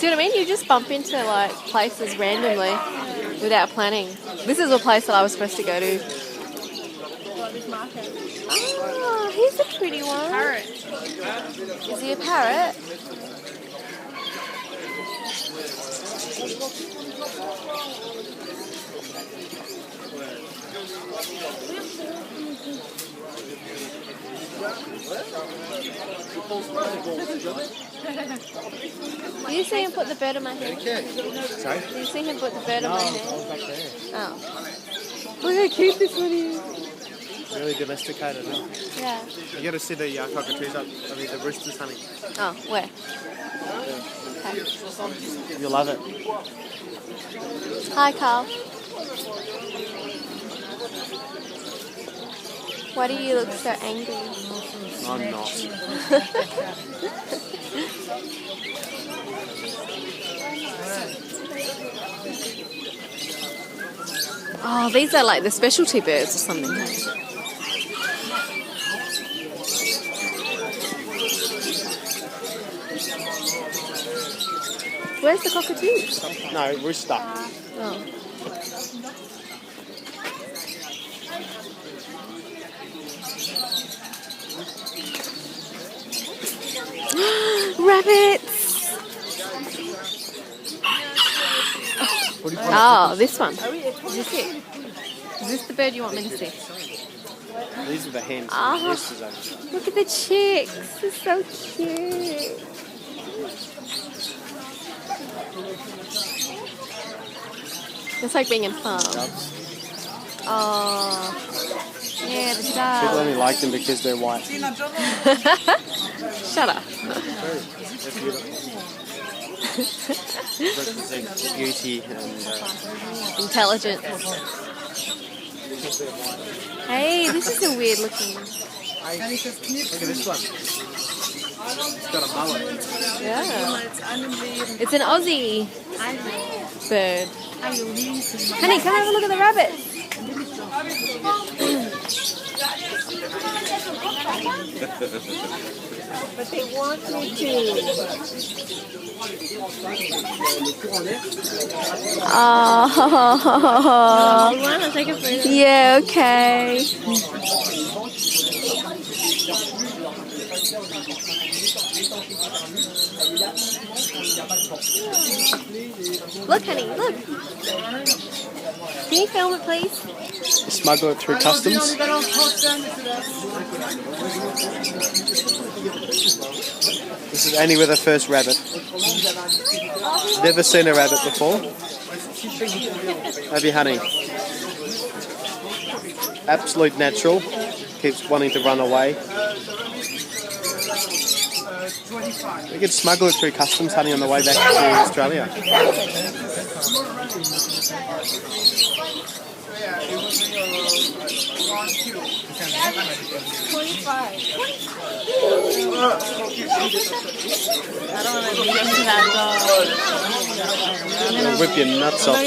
See what I mean? You just bump into like places randomly without planning. This is a place that I was supposed to go to. Oh, here's a pretty one. Parrot. Is he a parrot? Do you see him put the bird on my hand? Sorry? Do you see him put the bird on my hand? Back there. Oh. Look how cute this one is. Really domesticated, huh? Yeah. You got to see the cockatoos up. I mean, the roosters honey. Oh, where? Okay. You'll love it. Hi, Carl. Why do you look so angry? I'm not. Oh, these are like the specialty birds or something. Hey? Where's the cockatoo? No, rooster. Oh. Rabbits! Oh, this one. Is this it? Is this the bird you want me to see? These are the hens. Ah. The roosters are. Look at the chicks. They're so cute. It's like being in a farm. Doves. Oh. Yeah, the People dove. only like them because they're white. Shut up. They're beautiful. Represent beauty and Intelligence. Hey, this is a weird looking. look at this one. It's got a mullet. Yeah. It's an Aussie bird. Honey, come have a look at the rabbits. But they want me to. Oh. You want to take a photo? Yeah, okay. Look, honey, look. Can you film it, please? Smuggle it through customs. This is Annie with her first rabbit. Never seen a rabbit before. Have you, honey? Absolute natural. Keeps wanting to run away. We could smuggle it through customs, honey, on the way back to Australia. I don't want to be into that dog. It'll rip your nuts off too.